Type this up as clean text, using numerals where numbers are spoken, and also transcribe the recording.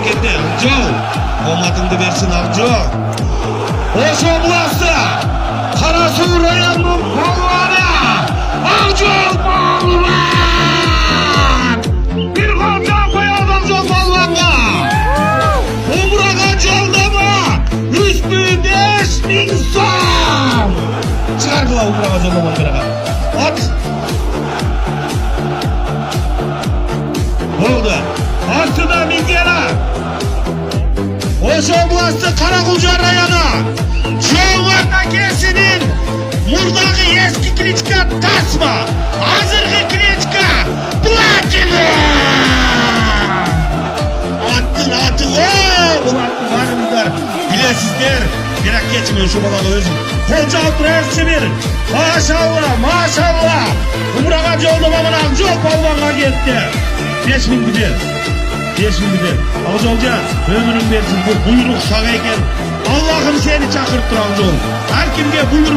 ekende. Akjol. Omadыңды берсин Акжол. Ошо областы Кара Суу районунун полуаны Акжол полуан. Бир гол жан коёдун Акжол полуанга. Умурага жолдомо 3500 сом. Чыгаргыла Умурага жолдомо берага. От. Oldu. Aslında Mingera. Ошо областы Каракулжа району. Жоңатакесинин мурдагы эски кличка Тасма. Азыркы кличка Платина. Аттын аты буларды баарыңыздар билесиздер. Бирок кечми ошо балага өзүм кол жаап турасызчы бир. Машалла. Умурага жолдомо менен Акжол полуанга кетти. 5000 gider. 5000 gider. Akjolcan ömürün versin, bu buyruk sana eken. Allah'ım seni çakırıp duran Akjol. Her kimge buyur.